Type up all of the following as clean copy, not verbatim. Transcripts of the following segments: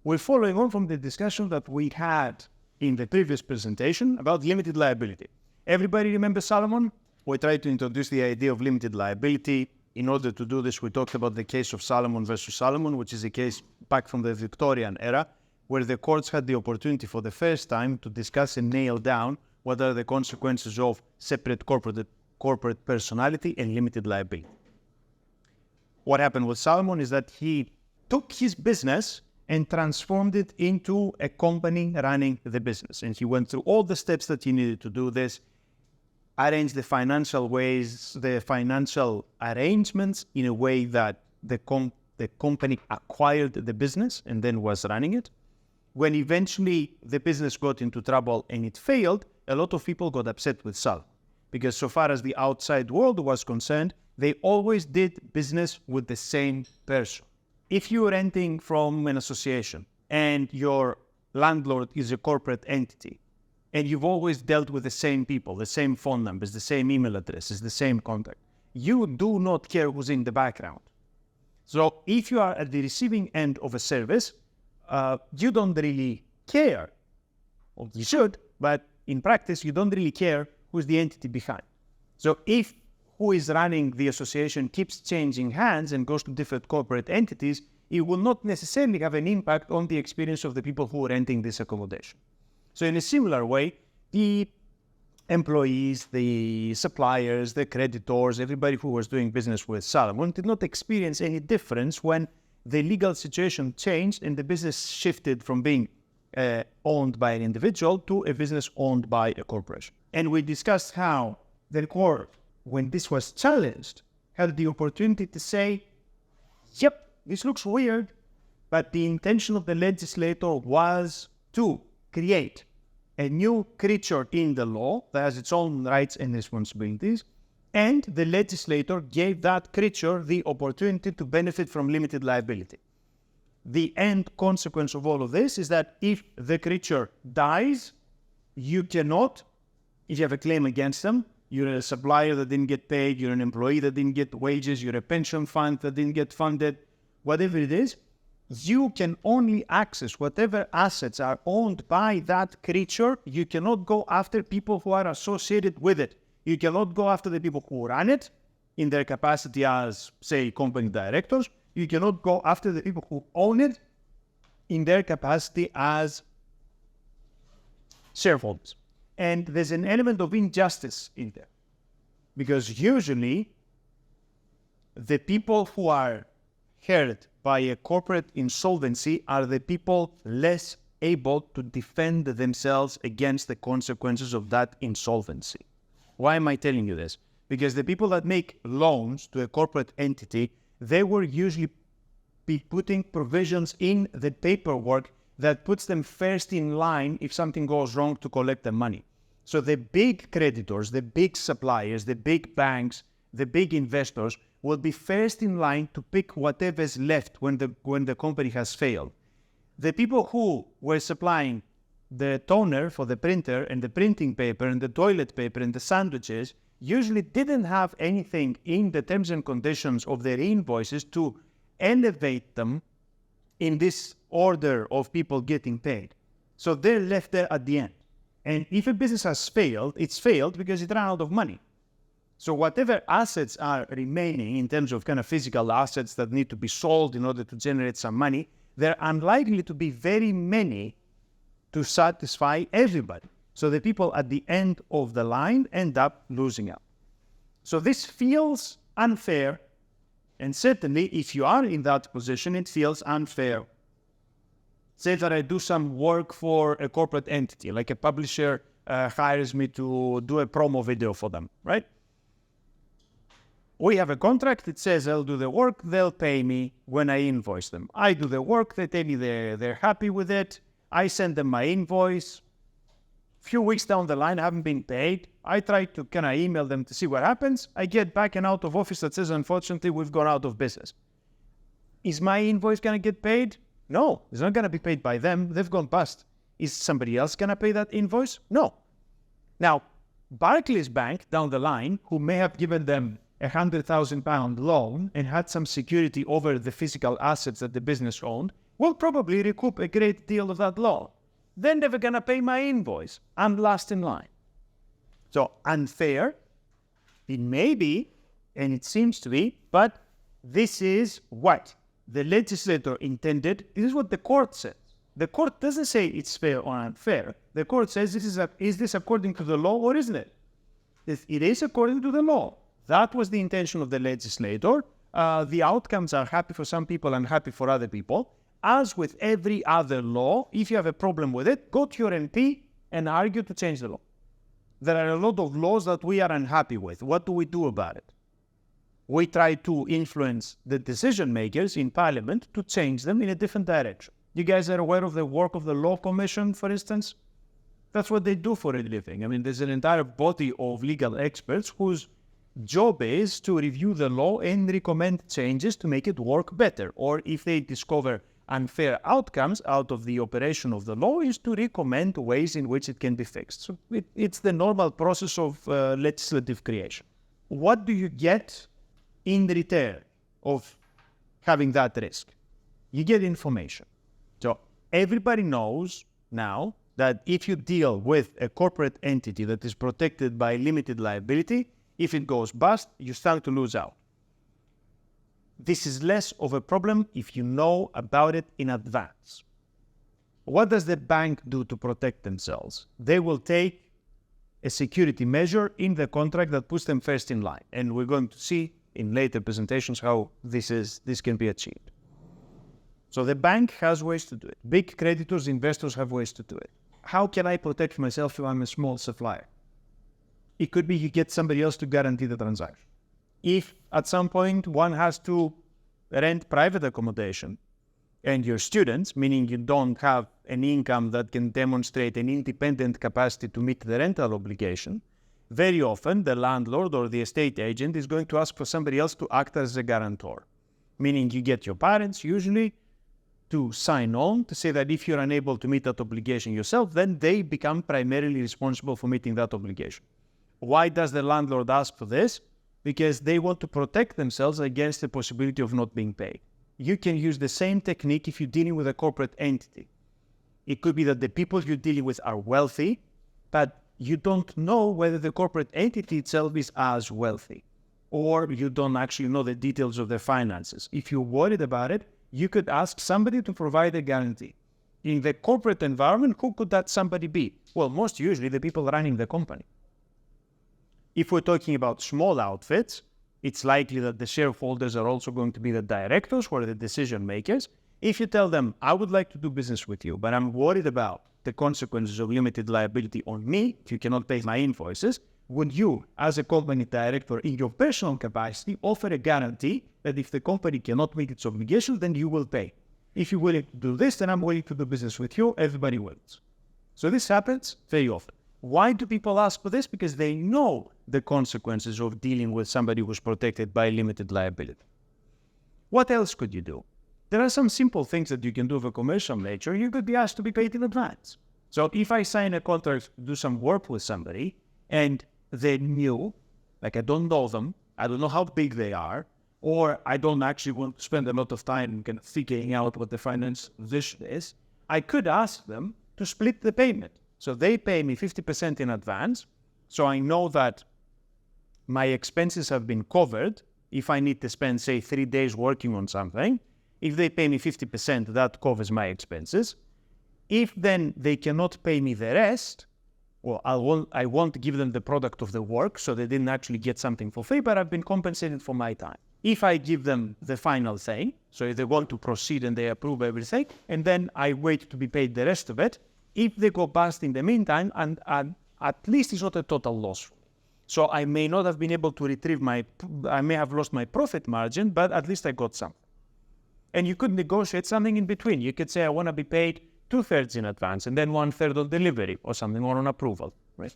We're following on from the discussion that we had in the previous presentation about limited liability. Everybody remember Salomon? We tried to introduce the idea of limited liability. In order to do this, we talked about the case of Salomon versus Salomon, which is a case back from the Victorian era, where the courts had the opportunity for the first time to discuss and nail down what are the consequences of separate corporate personality and limited liability. What happened with Salomon is that he took his business and transformed it into a company running the business. And he went through all the steps that he needed to do this, arrange the financial arrangements in a way that the company acquired the business and then was running it. When eventually the business got into trouble and it failed, a lot of people got upset with Salomon, because so far as the outside world was concerned, they always did business with the same person. If you're renting from an association and your landlord is a corporate entity, and you've always dealt with the same people, the same phone numbers, the same email addresses, the same contact, you do not care who's in the background. So if you are at the receiving end of a service, you don't really care. Well, you should, but in practice, you don't really care who's the entity behind. So if who is running the association keeps changing hands and goes to different corporate entities, it will not necessarily have an impact on the experience of the people who are renting this accommodation. So in a similar way, the employees, the suppliers, the creditors, everybody who was doing business with Salomon did not experience any difference when the legal situation changed and the business shifted from being owned by an individual to a business owned by a corporation. And we discussed how the court, when this was challenged, had the opportunity to say, yep, this looks weird, but the intention of the legislator was to create a new creature in the law that has its own rights and responsibilities, and the legislator gave that creature the opportunity to benefit from limited liability. The end consequence of all of this is that if the creature dies, you cannot, if you have a claim against them, you're a supplier that didn't get paid, you're an employee that didn't get wages, you're a pension fund that didn't get funded, whatever it is, you can only access whatever assets are owned by that creature. You cannot go after people who are associated with it. You cannot go after the people who run it in their capacity as, say, company directors. You cannot go after the people who own it in their capacity as shareholders. And there's an element of injustice in there, because usually the people who are hurt by a corporate insolvency are the people less able to defend themselves against the consequences of that insolvency. Why am I telling you this? Because the people that make loans to a corporate entity, they will usually be putting provisions in the paperwork that puts them first in line if something goes wrong to collect the money. So the big creditors, the big suppliers, the big banks, the big investors will be first in line to pick whatever's left when the company has failed. The people who were supplying the toner for the printer and the printing paper and the toilet paper and the sandwiches usually didn't have anything in the terms and conditions of their invoices to elevate them in this order of people getting paid. So they're left there at the end. And if a business has failed, it's failed because it ran out of money. So whatever assets are remaining in terms of kind of physical assets that need to be sold in order to generate some money, they're unlikely to be very many to satisfy everybody. So the people at the end of the line end up losing out. So this feels unfair. And certainly if you are in that position, it feels unfair. Say that I do some work for a corporate entity, like a publisher hires me to do a promo video for them, right? We have a contract. It says I'll do the work, they'll pay me when I invoice them. I do the work, they tell me they're happy with it. I send them my invoice. A few weeks down the line, I haven't been paid. I try to email them to see what happens. I get back an out of office that says, unfortunately, we've gone out of business. Is my invoice going to get paid? No, it's not going to be paid by them. They've gone bust. Is somebody else going to pay that invoice? No. Now, Barclays Bank down the line, who may have given them £100,000 loan and had some security over the physical assets that the business owned, will probably recoup a great deal of that loan. Then they're going to pay my invoice. I'm last in line. So unfair, it may be, and it seems to be, but this is what the legislator intended. This is what the court says. The court doesn't say it's fair or unfair. The court says, is this according to the law or isn't it? It is according to the law. That was the intention of the legislator. The outcomes are happy for some people and happy for other people. As with every other law, if you have a problem with it, go to your MP and argue to change the law. There are a lot of laws that we are unhappy with. What do we do about it? We try to influence the decision makers in Parliament to change them in a different direction. You guys are aware of the work of the Law Commission, for instance? That's what they do for a living. I mean, there's an entire body of legal experts whose job is to review the law and recommend changes to make it work better. Or if they discover unfair outcomes out of the operation of the law, is to recommend ways in which it can be fixed. So it's the normal process of legislative creation. What do you get in return of having that risk? You get information. So everybody knows now that if you deal with a corporate entity that is protected by limited liability, if it goes bust, you stand to lose out. This is less of a problem if you know about it in advance. What does the bank do to protect themselves? They will take a security measure in the contract that puts them first in line. And we're going to see in later presentations how this can be achieved. So the bank has ways to do it. Big creditors, investors have ways to do it. How can I protect myself if I'm a small supplier? It could be you get somebody else to guarantee the transaction. If at some point one has to rent private accommodation and you're students, meaning you don't have an income that can demonstrate an independent capacity to meet the rental obligation, very often the landlord or the estate agent is going to ask for somebody else to act as a guarantor, meaning you get your parents usually to sign on to say that if you're unable to meet that obligation yourself, then they become primarily responsible for meeting that obligation. Why does the landlord ask for this? Because they want to protect themselves against the possibility of not being paid. You can use the same technique if you're dealing with a corporate entity. It could be that the people you're dealing with are wealthy, but you don't know whether the corporate entity itself is as wealthy, or you don't actually know the details of their finances. If you're worried about it, you could ask somebody to provide a guarantee. In the corporate environment, who could that somebody be? Well, most usually the people running the company. If we're talking about small outfits, it's likely that the shareholders are also going to be the directors or the decision makers. If you tell them, I would like to do business with you, but I'm worried about the consequences of limited liability on me if you cannot pay my invoices, would you, as a company director in your personal capacity, offer a guarantee that if the company cannot meet its obligations, then you will pay? If you're willing to do this, then I'm willing to do business with you. Everybody wins. So this happens very often. Why do people ask for this? Because they know the consequences of dealing with somebody who's protected by limited liability. What else could you do? There are some simple things that you can do of a commercial nature. You could be asked to be paid in advance. So if I sign a contract to do some work with somebody and they're new, like I don't know them, I don't know how big they are, or I don't actually want to spend a lot of time kind of figuring out what the finance position is, I could ask them to split the payment. So they pay me 50% in advance, so I know that my expenses have been covered. If I need to spend, say, 3 days working on something, if they pay me 50%, that covers my expenses. If then they cannot pay me the rest, well, I won't give them the product of the work, so they didn't actually get something for free, but I've been compensated for my time. If I give them the final thing, so if they want to proceed and they approve everything, and then I wait to be paid the rest of it, if they go bust in the meantime, and at least it's not a total loss. So I may not have been able to retrieve I may have lost my profit margin, but at least I got some. And you could negotiate something in between. You could say, I want to be paid 2/3 in advance and then 1/3 on delivery or something, or on approval, right?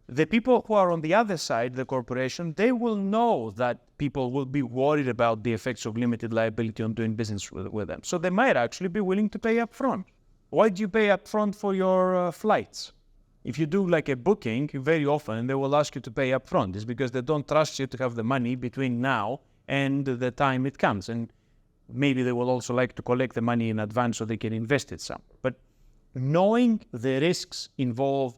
The people who are on the other side, the corporation, they will know that people will be worried about the effects of limited liability on doing business with them. So they might actually be willing to pay up front. Why do you pay up front for your flights? If you do like a booking, very often they will ask you to pay up front. It's because they don't trust you to have the money between now and the time it comes. And maybe they will also like to collect the money in advance so they can invest it somewhere. But knowing the risks involved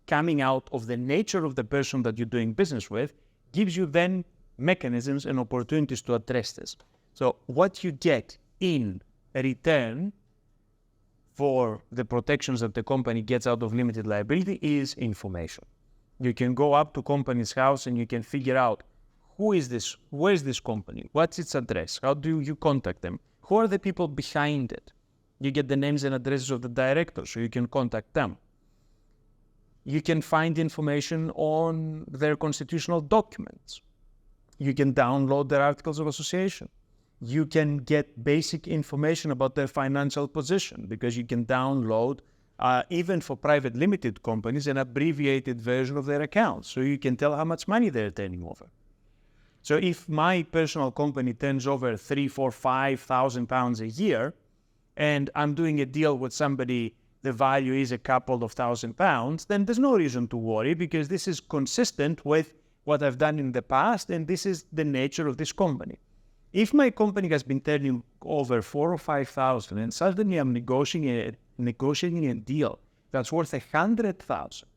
coming out of the nature of the person that you're doing business with gives you then mechanisms and opportunities to address this. So what you get in return for the protections that the company gets out of limited liability is information. You can go up to company's house and you can figure out who is this, where is this company, what's its address, how do you contact them, who are the people behind it. You get the names and addresses of the directors so you can contact them. You can find information on their constitutional documents. You can download their articles of association. You can get basic information about their financial position because you can download, even for private limited companies, an abbreviated version of their accounts. So you can tell how much money they're turning over. So if my personal company turns over £3,000, £4,000, £5,000 a year, and I'm doing a deal with somebody, the value is a couple of £1,000s, then there's no reason to worry because this is consistent with what I've done in the past, and this is the nature of this company. If my company has been turning over 4,000 or 5,000 and suddenly I'm negotiating a deal that's worth 100,000,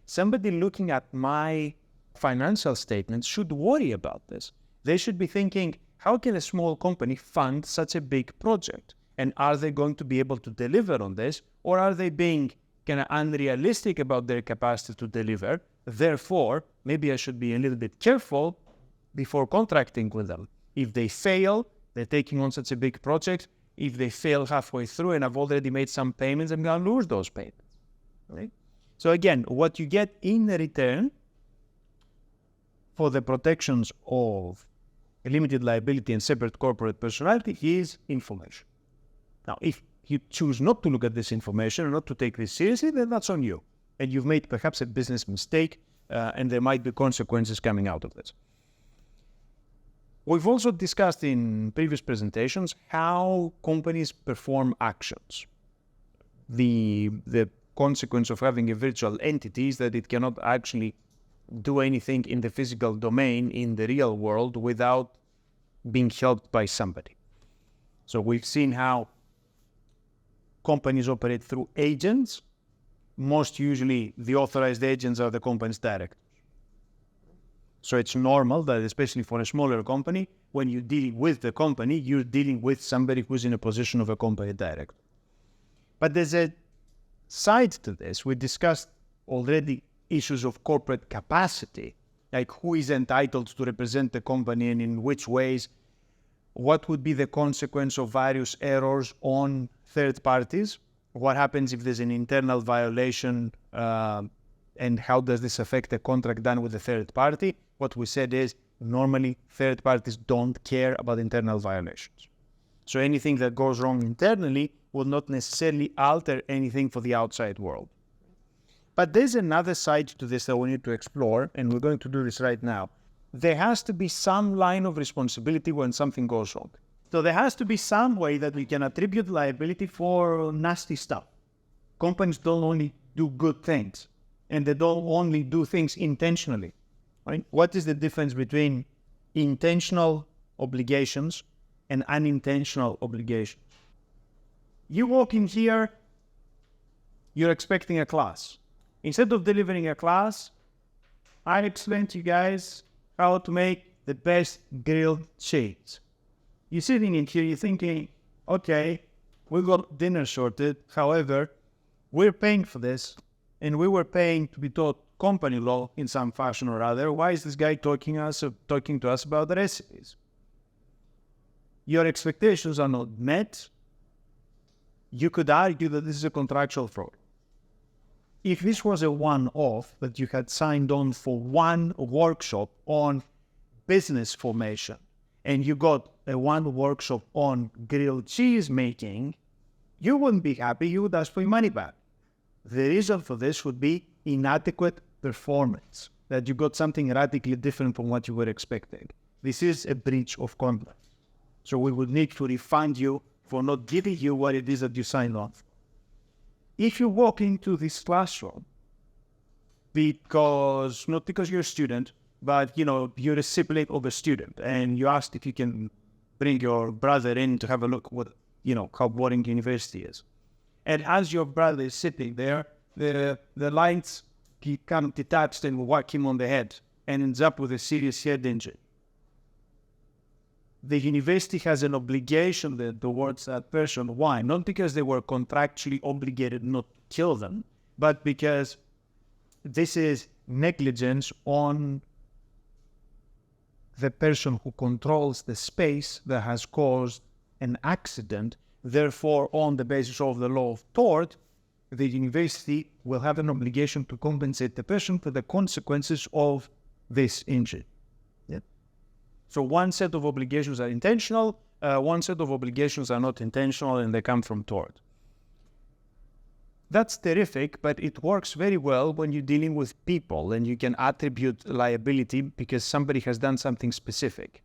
somebody looking at my financial statements should worry about this. They should be thinking, how can a small company fund such a big project? And are they going to be able to deliver on this? Or are they being kind of unrealistic about their capacity to deliver? Therefore, maybe I should be a little bit careful before contracting with them. If they fail, they're taking on such a big project. If they fail halfway through and I've already made some payments, I'm going to lose those payments. Right? So again, what you get in return for the protections of a limited liability and separate corporate personality is information. Now, if you choose not to look at this information and not to take this seriously, then that's on you. And you've made perhaps a business mistake, and there might be consequences coming out of this. We've also discussed in previous presentations how companies perform actions. The consequence of having a virtual entity is that it cannot actually do anything in the physical domain in the real world without being helped by somebody. So we've seen how companies operate through agents. Most usually the authorized agents are the company's directors. So it's normal that, especially for a smaller company, when you're dealing with the company, you're dealing with somebody who's in a position of a company director. But there's a side to this. We discussed already issues of corporate capacity, like who is entitled to represent the company and in which ways, what would be the consequence of various errors on third parties, what happens if there's an internal violation, and how does this affect the contract done with the third party. What we said is normally third parties don't care about internal violations. So anything that goes wrong internally will not necessarily alter anything for the outside world. But there's another side to this that we need to explore, and we're going to do this right now. There has to be some line of responsibility when something goes wrong. So there has to be some way that we can attribute liability for nasty stuff. Companies don't only do good things, and they don't only do things intentionally. Right? What is the difference between intentional obligations and unintentional obligations? You walk in here, you're expecting a class. Instead of delivering a class, I explain to you guys how to make the best grilled cheese. You're sitting in here, you're thinking, okay, we got dinner sorted. However, we're paying for this, and we were paying to be taught company law in some fashion or other. Why is this guy talking to us about the recipes? Your expectations are not met. You could argue that this is a contractual fraud. If this was a one-off that you had signed on for one workshop on business formation, and you got a one workshop on grilled cheese making, you wouldn't be happy. You would ask for your money back. The reason for this would be inadequate performance, that you got something radically different from what you were expecting. This is a breach of contract. So we would need to refund you for not giving you what it is that you signed on for. If you walk into this classroom, not because you're a student, but you're a sibling of a student, and you asked if you can bring your brother in to have a look what, how boring university is. And as your brother is sitting there, the lights become detached and whack him on the head and ends up with a serious head injury. The university has an obligation towards that person. Why? Not because they were contractually obligated not to kill them, but because this is negligence on the person who controls the space that has caused an accident. Therefore, on the basis of the law of tort, the university will have an obligation to compensate the person for the consequences of this injury. Yeah. So one set of obligations are intentional, one set of obligations are not intentional, and they come from tort. That's terrific, but it works very well when you're dealing with people and you can attribute liability because somebody has done something specific.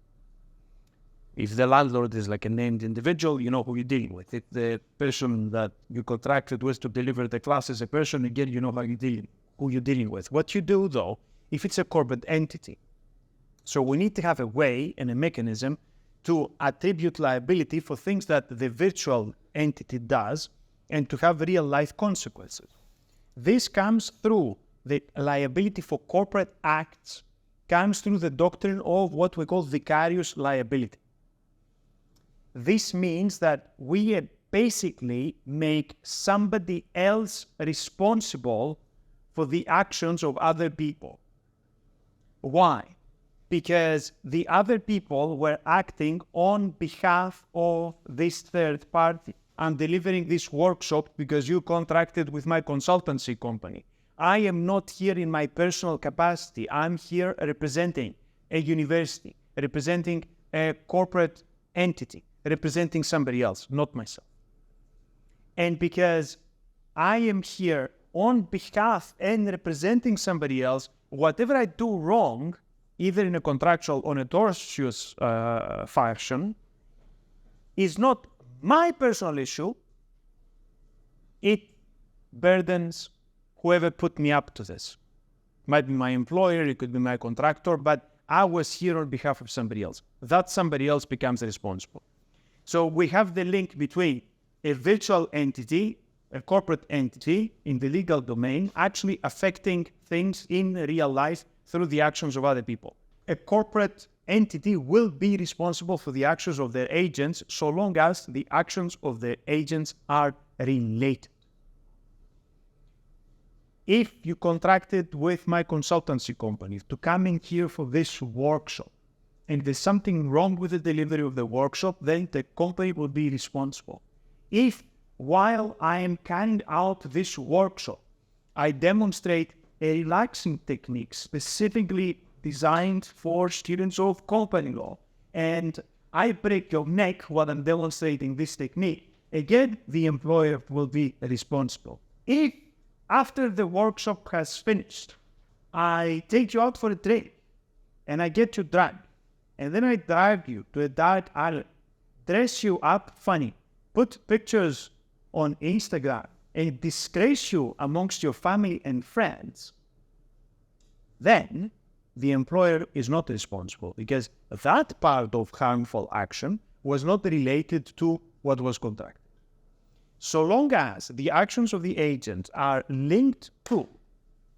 If the landlord is like a named individual, you know who you're dealing with. If the person that you contracted with to deliver the class is a person, again, you know who you're dealing with. What you do, though, if it's a corporate entity, so we need to have a way and a mechanism to attribute liability for things that the virtual entity does and to have real-life consequences. This comes through the liability for corporate acts, comes through the doctrine of what we call vicarious liability. This means that we basically make somebody else responsible for the actions of other people. Why? Because the other people were acting on behalf of this third party. I'm delivering this workshop because you contracted with my consultancy company. I am not here in my personal capacity. I'm here representing a university, representing a corporate entity, representing somebody else, not myself. And because I am here on behalf and representing somebody else, whatever I do wrong, either in a contractual or a tortious fashion, is not my personal issue. It burdens whoever put me up to this. It might be my employer, it could be my contractor, but I was here on behalf of somebody else. That somebody else becomes responsible. So we have the link between a virtual entity, a corporate entity in the legal domain, actually affecting things in real life through the actions of other people. A corporate entity will be responsible for the actions of their agents so long as the actions of their agents are related. If you contracted with my consultancy company to come in here for this workshop and there's something wrong with the delivery of the workshop, then the company will be responsible. If while I am carrying out this workshop, I demonstrate a relaxing technique specifically designed for students of company law, and I break your neck while I'm demonstrating this technique, again, the employer will be responsible. If after the workshop has finished, I take you out for a drink and I get you drunk, and then I drive you to a dark island, dress you up funny, put pictures on Instagram, and disgrace you amongst your family and friends, then the employer is not responsible because that part of harmful action was not related to what was contracted. So long as the actions of the agent are linked to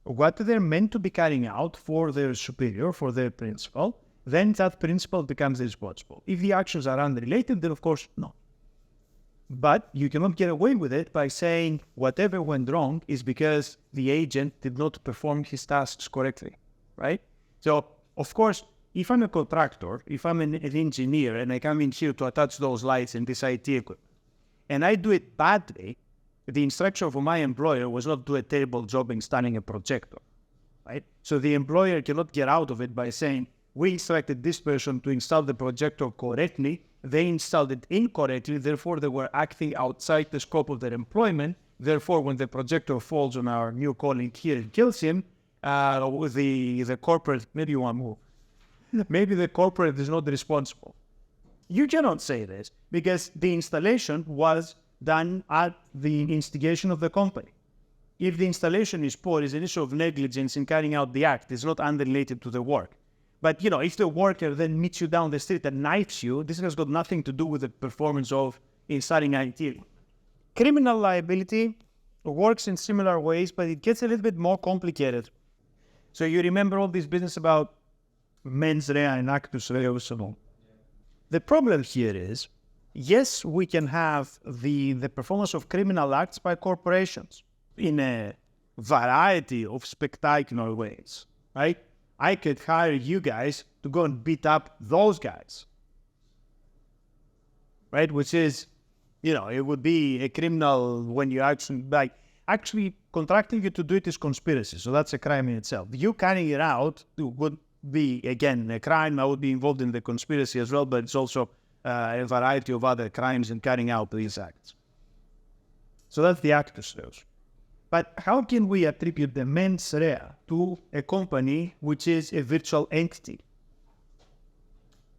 what they're meant to be carrying out for their superior, for their principal, then that principal becomes responsible. If the actions are unrelated, then of course not. But you cannot get away with it by saying whatever went wrong is because the agent did not perform his tasks correctly, right? So, of course, if I'm a contractor, if I'm an engineer and I come in here to attach those lights and this IT equipment, and I do it badly, the instruction for my employer was not do a terrible job installing a projector, right? So the employer cannot get out of it by saying, we instructed this person to install the projector correctly, they installed it incorrectly, therefore they were acting outside the scope of their employment, therefore when the projector falls on our new colleague here and kills him, the corporate, maybe you want to move. Maybe the corporate is not responsible. You cannot say this because the installation was done at the instigation of the company. If the installation is poor, it's an issue of negligence in carrying out the act. It's not unrelated to the work. But, if the worker then meets you down the street and knifes you, this has got nothing to do with the performance of installing IT. Criminal liability works in similar ways, but it gets a little bit more complicated. So you remember all this business about mens rea and actus reus and all. The problem here is, yes, we can have the performance of criminal acts by corporations in a variety of spectacular ways, right? I could hire you guys to go and beat up those guys, right? Which is, it would be a criminal when you actually contracting you to do it is conspiracy. So that's a crime in itself. You carrying it out would be, again, a crime. I would be involved in the conspiracy as well, but it's also a variety of other crimes in carrying out these acts. So that's the actus reus. But how can we attribute the mens rea to a company which is a virtual entity?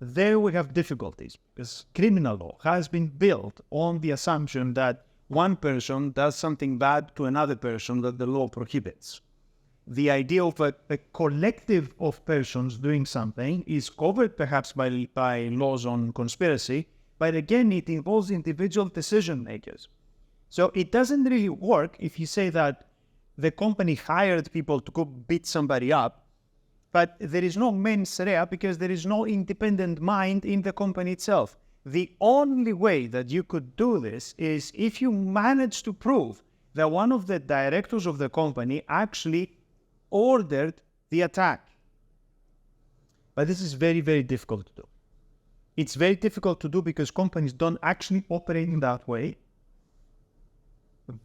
There we have difficulties, because criminal law has been built on the assumption that one person does something bad to another person that the law prohibits. The idea of a collective of persons doing something is covered perhaps by laws on conspiracy, but again, it involves individual decision makers. So it doesn't really work if you say that the company hired people to go beat somebody up, but there is no mens rea because there is no independent mind in the company itself. The only way that you could do this is if you manage to prove that one of the directors of the company actually ordered the attack. But this is very, very difficult to do. It's very difficult to do because companies don't actually operate in that way.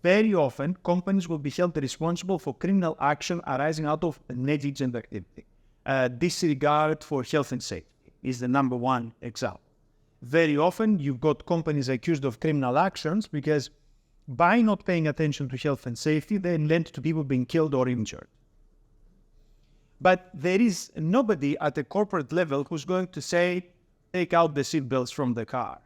Very often, companies will be held responsible for criminal action arising out of negligent activity. Disregard for health and safety is the number one example. Very often, you've got companies accused of criminal actions because by not paying attention to health and safety, they led to people being killed or injured. But there is nobody at the corporate level who's going to say, take out the seatbelts from the car.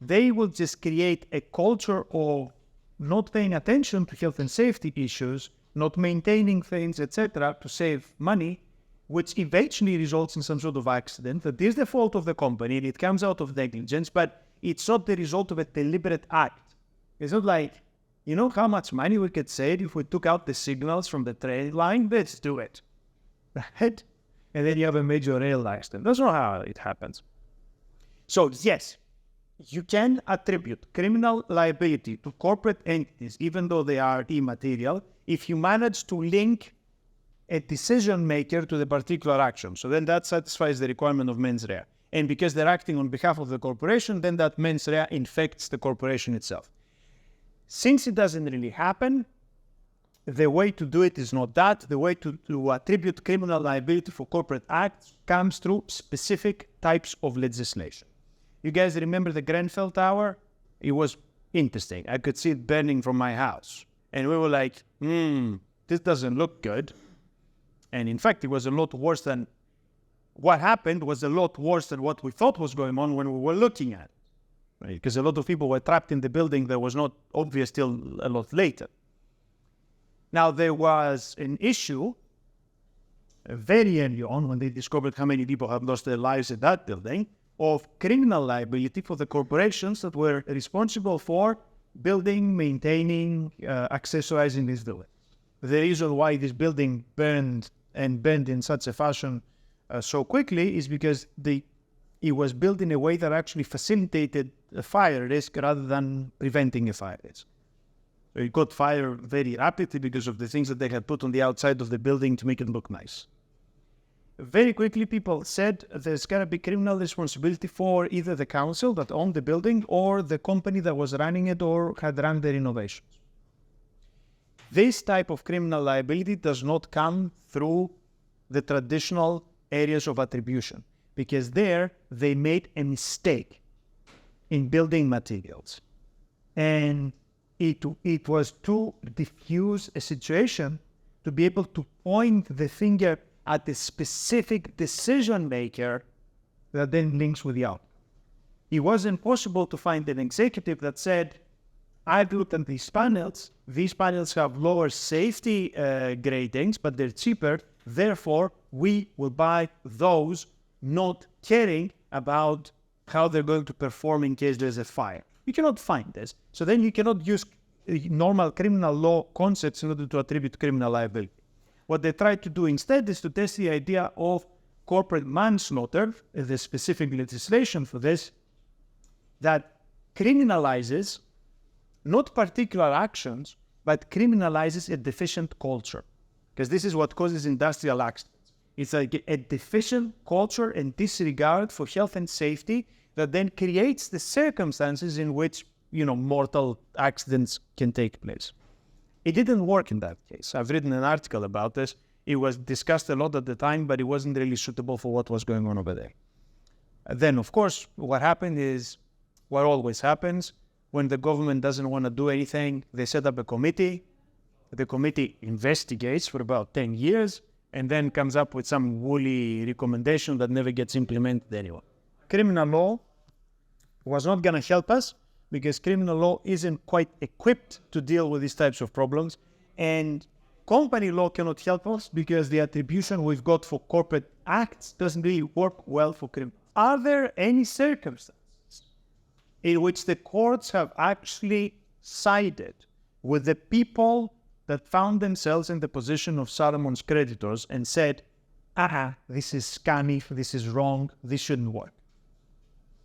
They will just create a culture of not paying attention to health and safety issues, not maintaining things, etc., to save money, which eventually results in some sort of accident that is the fault of the company and it comes out of negligence, but it's not the result of a deliberate act. It's not like, you know how much money we could save if we took out the signals from the train line? Let's do it. Right? And then you have a major rail accident. That's not how it happens. So yes, you can attribute criminal liability to corporate entities, even though they are immaterial, if you manage to link a decision maker to the particular action. So then that satisfies the requirement of mens rea. And because they're acting on behalf of the corporation, then that mens rea infects the corporation itself. Since it doesn't really happen, the way to do it is not that. The way to attribute criminal liability for corporate acts comes through specific types of legislation. You guys remember the Grenfell Tower? It was interesting. I could see it burning from my house. And we were like, this doesn't look good. And in fact, it was a lot worse than what happened was a lot worse than what we thought was going on when we were looking at it. Right? Because a lot of people were trapped in the building that was not obvious till a lot later. Now, there was an issue very early on when they discovered how many people had lost their lives in that building of criminal liability for the corporations that were responsible for building, maintaining, accessorizing this building. The reason why this building burned in such a fashion so quickly is because it was built in a way that actually facilitated a fire risk rather than preventing a fire risk. So it got fire very rapidly because of the things that they had put on the outside of the building to make it look nice. Very quickly, people said there's got to be criminal responsibility for either the council that owned the building or the company that was running it or had run the renovations. This type of criminal liability does not come through the traditional areas of attribution because there they made a mistake in building materials. And it was too diffuse a situation to be able to point the finger at the specific decision maker that then links with the outcome. It wasn't possible to find an executive that said, I've looked at these panels have lower safety gratings, but they're cheaper, Therefore, we will buy those not caring about how they're going to perform in case there's a fire. You cannot find this. So then you cannot use normal criminal law concepts in order to attribute criminal liability. What they try to do instead is to test the idea of corporate manslaughter, the specific legislation for this, that criminalizes not particular actions, but criminalizes a deficient culture. Because this is what causes industrial accidents. It's like a deficient culture and disregard for health and safety that then creates the circumstances in which, mortal accidents can take place. It didn't work in that case. I've written an article about this. It was discussed a lot at the time, but it wasn't really suitable for what was going on over there. Then, of course, what happened is what always happens. When the government doesn't want to do anything, they set up a committee. The committee investigates for about 10 years and then comes up with some woolly recommendation that never gets implemented anyway. Criminal law was not going to help us because criminal law isn't quite equipped to deal with these types of problems. And company law cannot help us because the attribution we've got for corporate acts doesn't really work well for criminal. Are there any circumstances in which the courts have actually sided with the people that found themselves in the position of Salomon's creditors and said, this is scummy, this is wrong, this shouldn't work?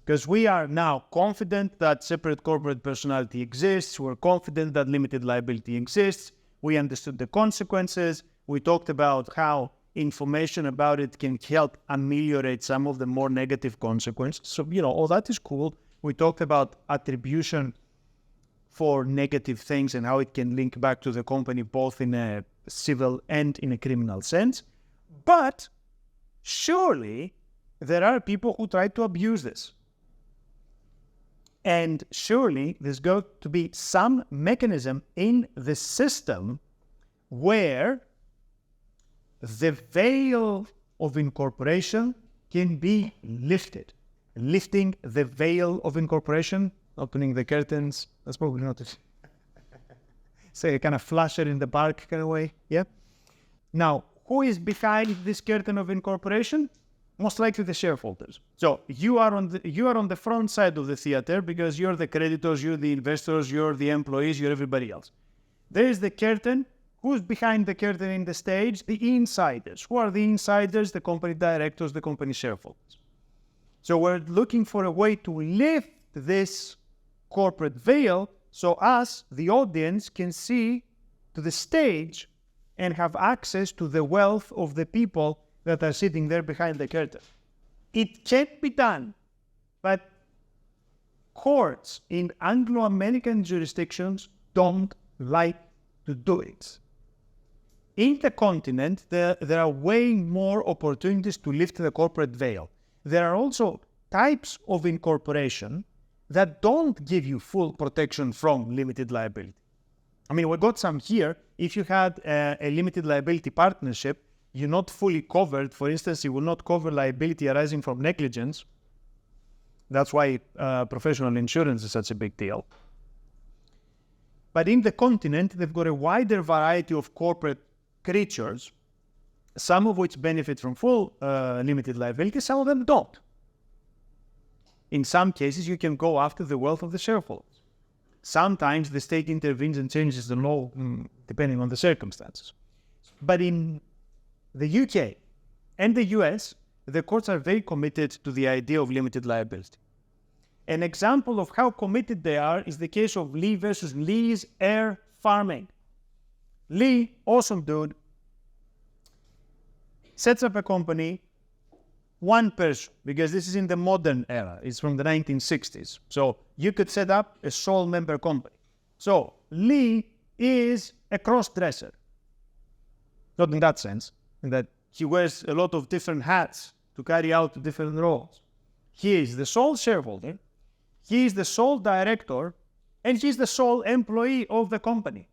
Because we are now confident that separate corporate personality exists, we're confident that limited liability exists, we understood the consequences, we talked about how information about it can help ameliorate some of the more negative consequences. So, all that is cool. We talked about attribution for negative things and how it can link back to the company both in a civil and in a criminal sense. But surely there are people who try to abuse this. And surely there's going to be some mechanism in the system where the veil of incorporation can be lifted. Lifting the veil of incorporation, opening the curtains, that's probably not it. Say a kind of flasher in the park kind of way, yeah? Now, who is behind this curtain of incorporation? Most likely the shareholders. So you are on the front side of the theater because you're the creditors, you're the investors, you're the employees, you're everybody else. There is the curtain. Who's behind the curtain in the stage? The insiders. Who are the insiders? The company directors, the company shareholders. So we're looking for a way to lift this corporate veil so us, the audience, can see to the stage and have access to the wealth of the people that are sitting there behind the curtain. It can be done, but courts in Anglo-American jurisdictions don't like to do it. In the continent, there are way more opportunities to lift the corporate veil. There are also types of incorporation that don't give you full protection from limited liability. I mean, we got some here. If you had a limited liability partnership, you're not fully covered. For instance, you will not cover liability arising from negligence. That's why professional insurance is such a big deal. But in the continent, they've got a wider variety of corporate creatures, some of which benefit from full limited liability, some of them don't. In some cases, you can go after the wealth of the shareholders. Sometimes the state intervenes and changes the law depending on the circumstances. But in the UK and the US, the courts are very committed to the idea of limited liability. An example of how committed they are is the case of Lee versus Lee's Air Farming. Lee, awesome dude, sets up a company, one person, because this is in the modern era. It's from the 1960s. So you could set up a sole member company. So Lee is a cross-dresser. Not in that sense, in that he wears a lot of different hats to carry out different roles. He is the sole shareholder, he is the sole director, and he's the sole employee of the company.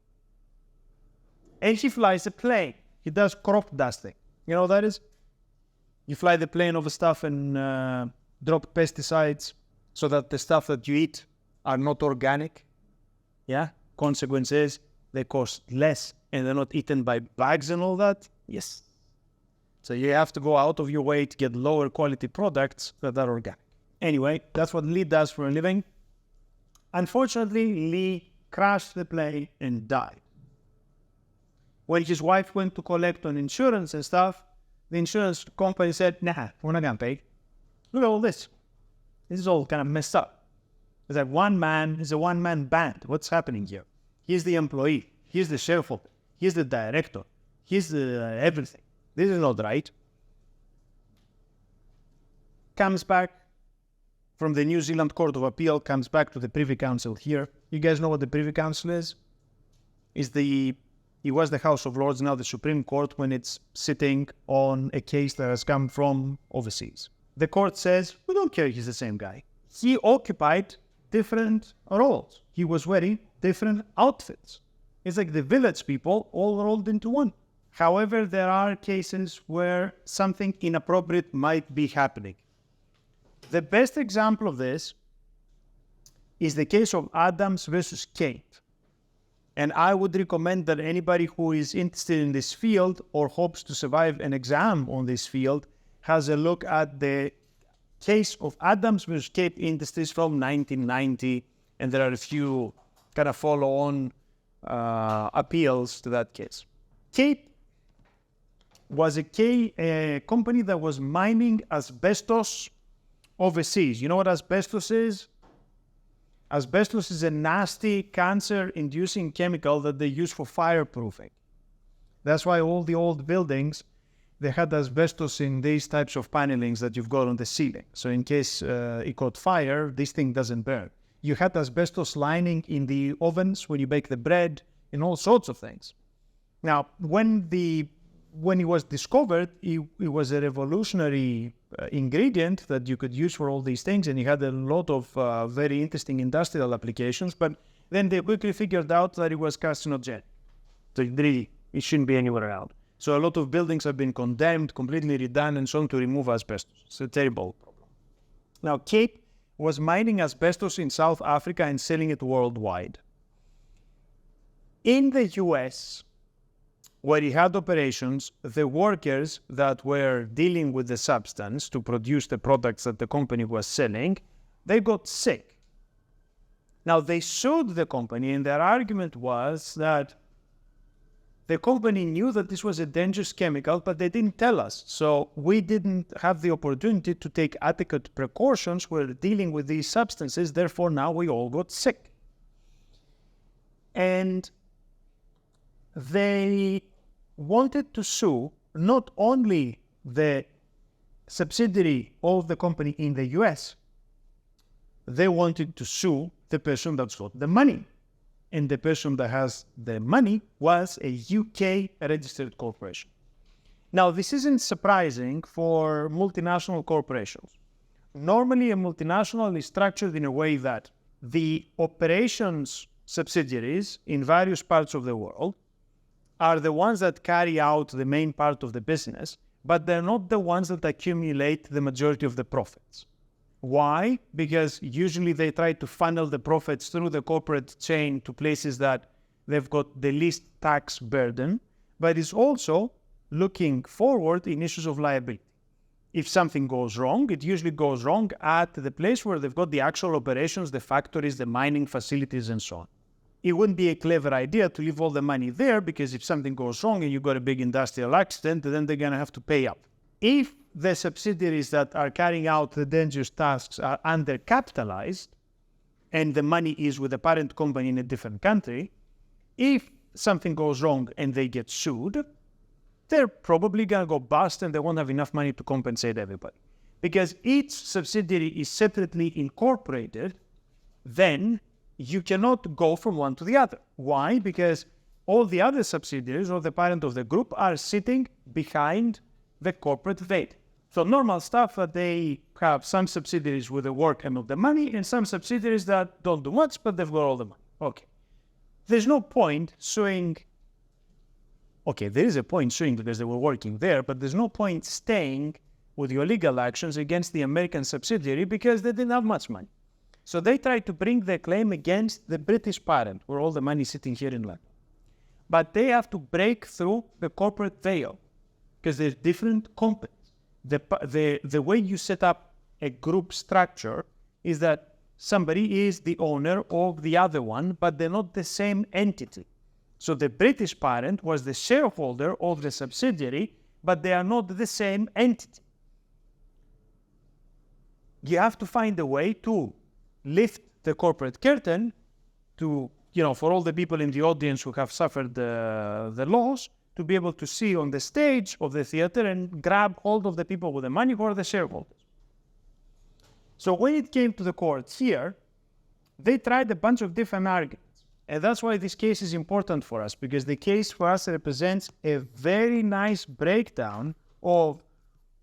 And he flies a plane. He does crop dusting. You know what that is? You fly the plane over stuff and drop pesticides so that the stuff that you eat are not organic. Yeah? Consequence is they cost less and they're not eaten by bugs and all that. Yes. So you have to go out of your way to get lower quality products that are organic. Anyway, that's what Lee does for a living. Unfortunately, Lee crashed the plane and died. When his wife went to collect on insurance and stuff, the insurance company said, nah, we're not going to pay. Look at all this. This is all kind of messed up. It's like it's a one-man band. What's happening here? He's the employee. He's the shareholder. He's the director. He's the everything. This is not right. Comes back from the New Zealand Court of Appeal, comes back to the Privy Council here. You guys know what the Privy Council is? It was the House of Lords, now the Supreme Court, when it's sitting on a case that has come from overseas. The court says, we don't care if he's the same guy. He occupied different roles. He was wearing different outfits. It's like the village people all rolled into one. However, there are cases where something inappropriate might be happening. The best example of this is the case of Adams versus Kate. And I would recommend that anybody who is interested in this field or hopes to survive an exam on this field has a look at the case of Adams versus Kate Industries from 1990. And there are a few kind of follow-on appeals to that case. Kate was a company that was mining asbestos overseas. You know what asbestos is? Asbestos is a nasty cancer-inducing chemical that they use for fireproofing. That's why all the old buildings, they had asbestos in these types of panelings that you've got on the ceiling. So in case it caught fire, this thing doesn't burn. You had asbestos lining in the ovens when you bake the bread and all sorts of things. Now, when it was discovered, it was a revolutionary ingredient that you could use for all these things, and it had a lot of very interesting industrial applications, but then they quickly figured out that it was carcinogenic. So it shouldn't be anywhere around. So a lot of buildings have been condemned, completely redone, and so on to remove asbestos. It's a terrible problem. Now, Kate was mining asbestos in South Africa and selling it worldwide. In the US, where he had operations, the workers that were dealing with the substance to produce the products that the company was selling, they got sick. Now, they sued the company, and their argument was that the company knew that this was a dangerous chemical, but they didn't tell us. So we didn't have the opportunity to take adequate precautions when dealing with these substances. Therefore, now we all got sick. And they wanted to sue not only the subsidiary of the company in the US, they wanted to sue the person that's got the money. And the person that has the money was a UK registered corporation. Now, this isn't surprising for multinational corporations. Normally, a multinational is structured in a way that the operations subsidiaries in various parts of the world are the ones that carry out the main part of the business, but they're not the ones that accumulate the majority of the profits. Why? Because usually they try to funnel the profits through the corporate chain to places that they've got the least tax burden, but it's also looking forward in issues of liability. If something goes wrong, it usually goes wrong at the place where they've got the actual operations, the factories, the mining facilities, and so on. It wouldn't be a clever idea to leave all the money there, because if something goes wrong and you've got a big industrial accident, then they're going to have to pay up. If the subsidiaries that are carrying out the dangerous tasks are undercapitalized and the money is with the parent company in a different country, if something goes wrong and they get sued, they're probably going to go bust and they won't have enough money to compensate everybody. Because each subsidiary is separately incorporated, then you cannot go from one to the other. Why? Because all the other subsidiaries or the parent of the group are sitting behind the corporate veil. So normal stuff that they have some subsidiaries with the work and not the money, and some subsidiaries that don't do much, but they've got all the money. Okay. There's no point suing. Okay, there is a point suing because they were working there, but there's no point staying with your legal actions against the American subsidiary because they didn't have much money. So they tried to bring their claim against the British parent, where all the money is sitting here in London. But they have to break through the corporate veil. because they're different companies. The way you set up a group structure is that somebody is the owner of the other one, but they're not the same entity. So the British parent was the shareholder of the subsidiary, but they are not the same entity. You have to find a way to lift the corporate curtain to, for all the people in the audience who have suffered the loss, to be able to see on the stage of the theater and grab hold of the people with the money who are the shareholders. So when it came to the court here, they tried a bunch of different arguments. And that's why this case is important for us, because the case for us represents a very nice breakdown of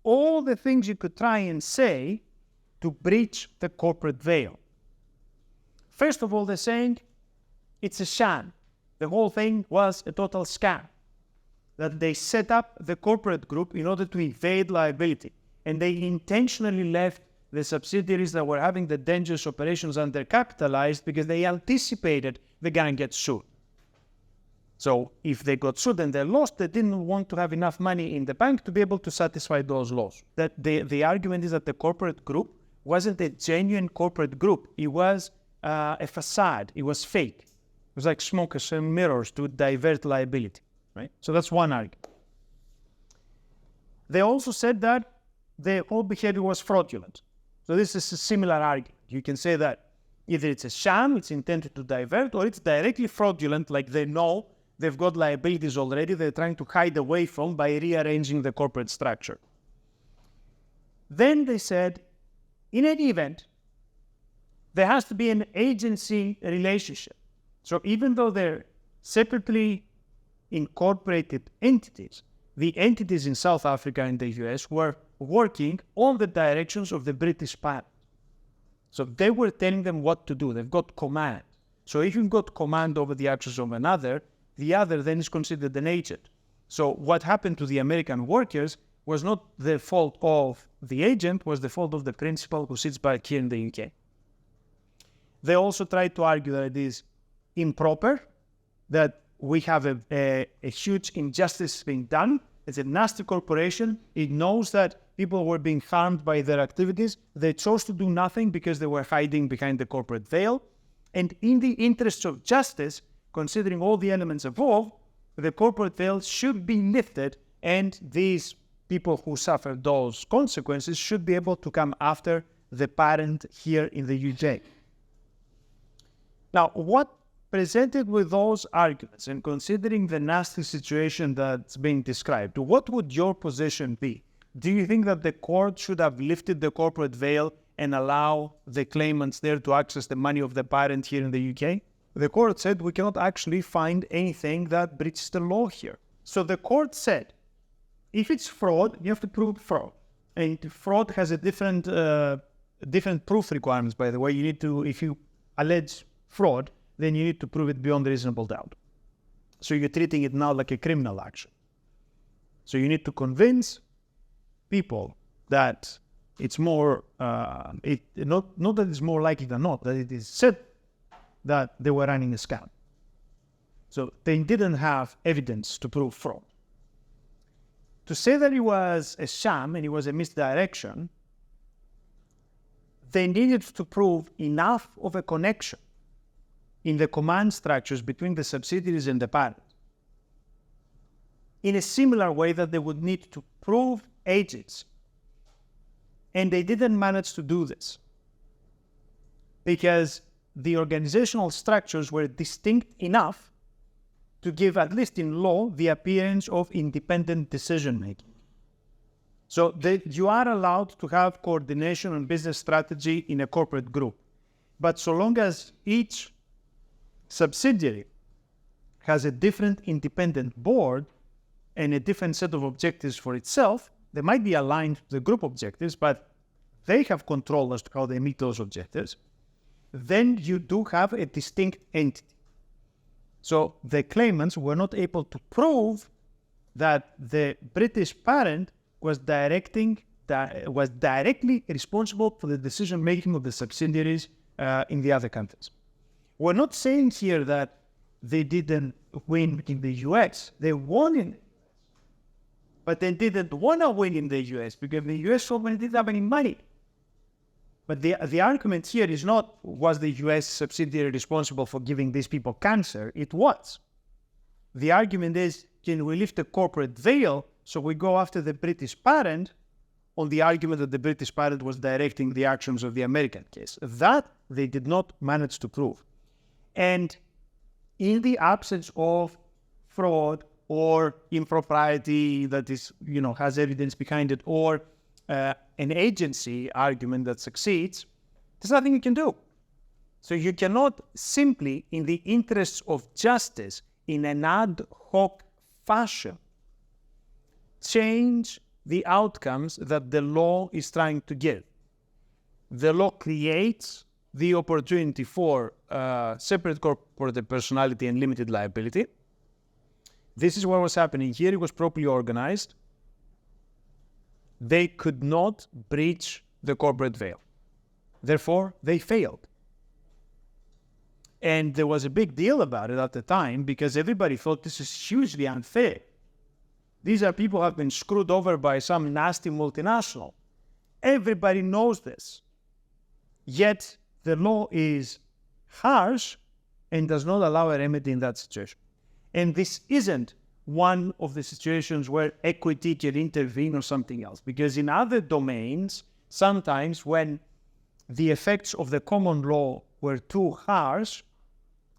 all the things you could try and say to breach the corporate veil. First of all, they're saying it's a sham. The whole thing was a total scam. That they set up the corporate group in order to evade liability. And they intentionally left the subsidiaries that were having the dangerous operations undercapitalized because they anticipated they're going to get sued. So if they got sued and they lost, they didn't want to have enough money in the bank to be able to satisfy those losses. That the argument is that the corporate group wasn't a genuine corporate group. It was a facade. It was fake. It was like smoke and mirrors to divert liability. Right? So that's one argument. They also said that the whole behavior was fraudulent. So this is a similar argument. You can say that either it's a sham, it's intended to divert, or it's directly fraudulent, like they know they've got liabilities already, they're trying to hide away from by rearranging the corporate structure. Then they said, in any event, there has to be an agency relationship. So even though they're separately incorporated entities, the entities in South Africa and the US were working on the directions of the British parent. So they were telling them what to do. They've got command. So if you've got command over the actions of another, the other then is considered an agent. So what happened to the American workers was not the fault of the agent, was the fault of the principal who sits back here in the UK. They also tried to argue that it is improper, that we have a huge injustice being done. It's a nasty corporation. It knows that people were being harmed by their activities. They chose to do nothing because they were hiding behind the corporate veil. And in the interests of justice, considering all the elements involved, the corporate veil should be lifted, and these people who suffer those consequences should be able to come after the parent here in the UK. Now, what presented with those arguments and considering the nasty situation that's being described, what would your position be? Do you think that the court should have lifted the corporate veil and allow the claimants there to access the money of the parent here in the UK? The court said we cannot actually find anything that breaches the law here. So the court said, if it's fraud, you have to prove fraud. And fraud has a different proof requirements, by the way. You need to, if you allege fraud, then you need to prove it beyond reasonable doubt. So you're treating it now like a criminal action. So you need to convince people that it's more, not that it's more likely than not, that it is said that they were running a scam. So they didn't have evidence to prove fraud. To say that it was a sham and it was a misdirection, they needed to prove enough of a connection in the command structures between the subsidiaries and the parent, in a similar way that they would need to prove agents. And they didn't manage to do this because the organizational structures were distinct enough to give, at least in law, the appearance of independent decision-making. So you are allowed to have coordination and business strategy in a corporate group. But so long as each subsidiary has a different independent board and a different set of objectives for itself, they might be aligned to the group objectives, but they have control as to how they meet those objectives, then you do have a distinct entity. So the claimants were not able to prove that the British parent was directly responsible for the decision-making of the subsidiaries in the other countries. We're not saying here that they didn't win in the US. They won in the US. but they didn't want to win in the US because the US company didn't have any money. But the argument here is not, was the US subsidiary responsible for giving these people cancer? It was. The argument is, can we lift the corporate veil so we go after the British parent on the argument that the British parent was directing the actions of the American case? That they did not manage to prove. And in the absence of fraud or impropriety that is, has evidence behind it, or an agency argument that succeeds, there's nothing you can do. So you cannot simply, in the interests of justice, in an ad hoc fashion, change the outcomes that the law is trying to give. The law creates the opportunity for separate corporate personality and limited liability. This is what was happening here. It was properly organized. They could not breach the corporate veil. Therefore, they failed. And there was a big deal about it at the time because everybody thought this is hugely unfair. These are people who have been screwed over by some nasty multinational. Everybody knows this. Yet the law is harsh and does not allow a remedy in that situation. And this isn't one of the situations where equity can intervene or something else. Because in other domains, sometimes when the effects of the common law were too harsh,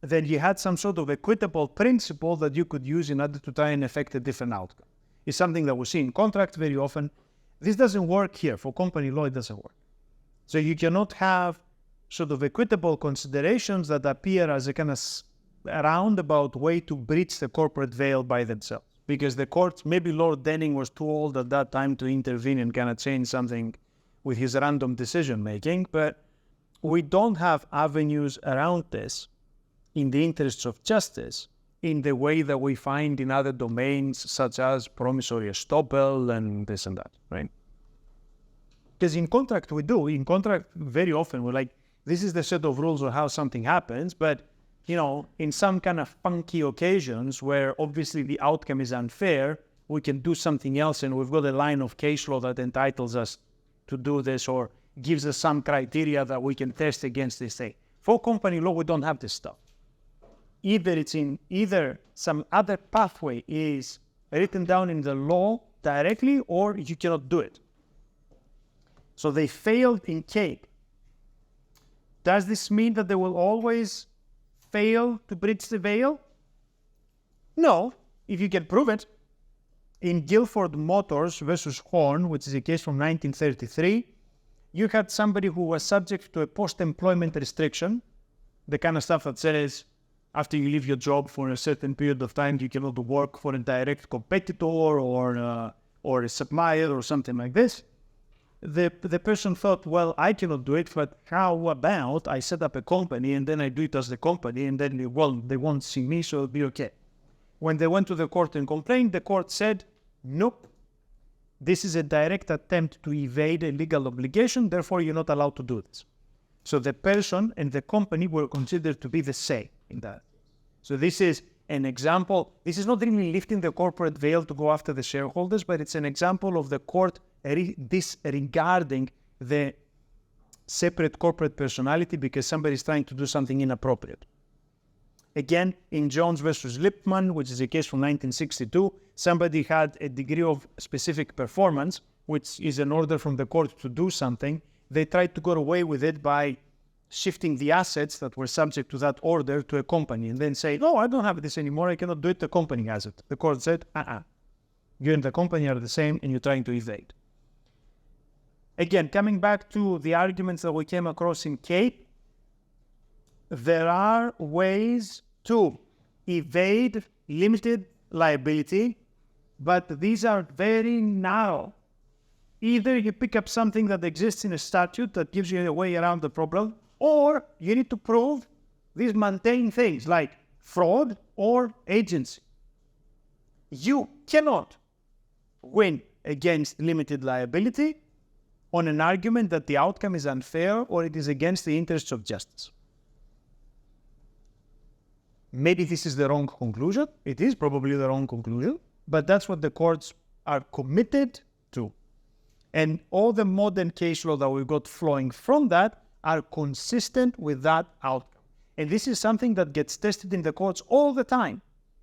then you had some sort of equitable principle that you could use in order to try and affect a different outcome. It's something that we see in contracts very often. This doesn't work here. For company law, it doesn't work. So you cannot have sort of equitable considerations that appear as a kind of roundabout way to breach the corporate veil by themselves. Because the courts, maybe Lord Denning was too old at that time to intervene and kind of change something with his random decision making, but we don't have avenues around this in the interests of justice in the way that we find in other domains such as promissory estoppel and this and that, right? Because in contract we do. In contract very often we're like, this is the set of rules of how something happens, but in some kind of funky occasions where obviously the outcome is unfair, we can do something else and we've got a line of case law that entitles us to do this or gives us some criteria that we can test against this thing. For company law, we don't have this stuff. Either some other pathway is written down in the law directly or you cannot do it. So they failed in Cape. Does this mean that they will always fail to breach the veil? No, if you can prove it. In Guilford Motors versus Horn, which is a case from 1933, you had somebody who was subject to a post-employment restriction, the kind of stuff that says after you leave your job for a certain period of time, you cannot work for a direct competitor or a supplier or something like this. The person thought, well, I cannot do it, but how about I set up a company and then I do it as the company and then, they won't see me, so it'll be okay. When they went to the court and complained, the court said, nope, this is a direct attempt to evade a legal obligation, therefore you're not allowed to do this. So the person and the company were considered to be the same in that. So this is an example. This is not really lifting the corporate veil to go after the shareholders, but it's an example of the court disregarding the separate corporate personality because somebody is trying to do something inappropriate. Again, in Jones versus Lipman, which is a case from 1962, somebody had a degree of specific performance, which is an order from the court to do something. They tried to get away with it by shifting the assets that were subject to that order to a company and then say, no, I don't have this anymore, I cannot do it, the company has it. The court said, you and the company are the same and you're trying to evade. Again, coming back to the arguments that we came across in Cape, there are ways to evade limited liability, but these are very narrow. Either you pick up something that exists in a statute that gives you a way around the problem, or you need to prove these mundane things like fraud or agency. You cannot win against limited liability on an argument that the outcome is unfair or it is against the interests of justice. Maybe this is the wrong conclusion. It is probably the wrong conclusion, but that's what the courts are committed to. And all the modern case law that we've got flowing from that are consistent with that outcome. And this is something that gets tested in the courts all the time.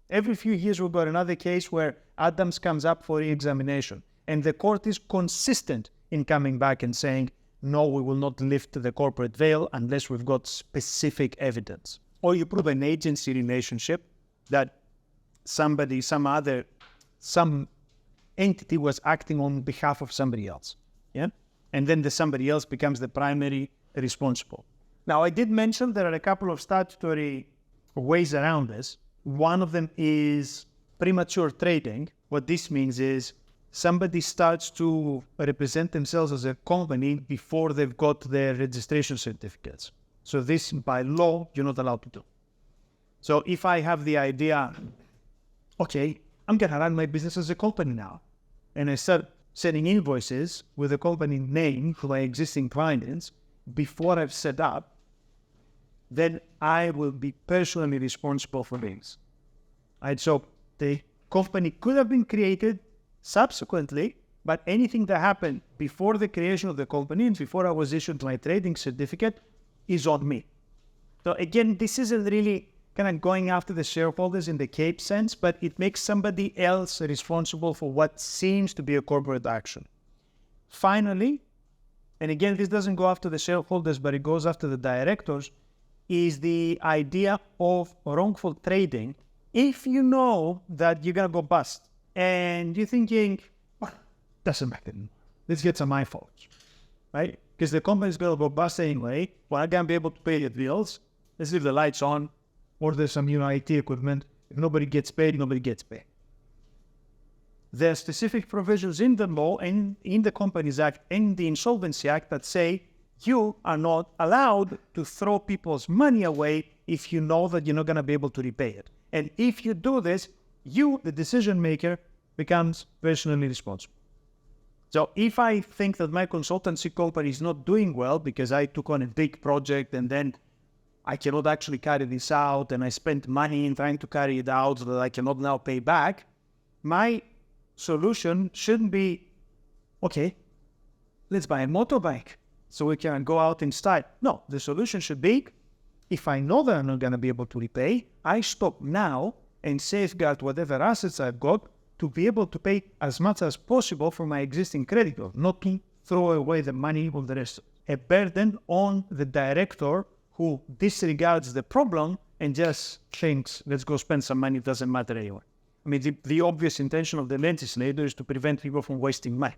Every few years we've got another case where Adams comes up for re-examination. And the court is consistent in coming back and saying, no, we will not lift the corporate veil unless we've got specific evidence. Or you prove an agency relationship that some entity was acting on behalf of somebody else. Yeah? And then the somebody else becomes the primary responsible. Now, I did mention there are a couple of statutory ways around this. One of them is premature trading. What this means is somebody starts to represent themselves as a company before they've got their registration certificates. So this, by law, you're not allowed to do. So if I have the idea, okay, I'm going to run my business as a company now, and I start sending invoices with a company name to my existing clients before I've set up, then I will be personally responsible for things. Right? So the company could have been created subsequently, but anything that happened before the creation of the company and before I was issued my trading certificate is on me. So again, this isn't really kind of going after the shareholders in the CAPE sense, but it makes somebody else responsible for what seems to be a corporate action. Finally, and again, this doesn't go after the shareholders, but it goes after the directors, is the idea of wrongful trading. If you know that you're going to go bust and you're thinking, well, doesn't matter, let's get some iPhones, right? Because the company's going to go bust anyway. Well, I'm going to be able to pay your bills. Let's leave the lights on, order some IT equipment. If nobody gets paid, nobody gets paid. There are specific provisions in the law and in the Companies Act and the Insolvency Act that say you are not allowed to throw people's money away if you know that you're not going to be able to repay it. And if you do this, you, the decision maker, becomes personally responsible. So if I think that my consultancy company is not doing well because I took on a big project and then I cannot actually carry this out and I spent money in trying to carry it out so that I cannot now pay back, my solution shouldn't be, okay, let's buy a motorbike so we can go out in style. No, the solution should be, if I know that I'm not going to be able to repay, I stop now and safeguard whatever assets I've got to be able to pay as much as possible for my existing creditor, not to throw away the money of the rest. A burden on the director who disregards the problem and just thinks, let's go spend some money, it doesn't matter anyway. I mean, the obvious intention of the legislator is to prevent people from wasting money.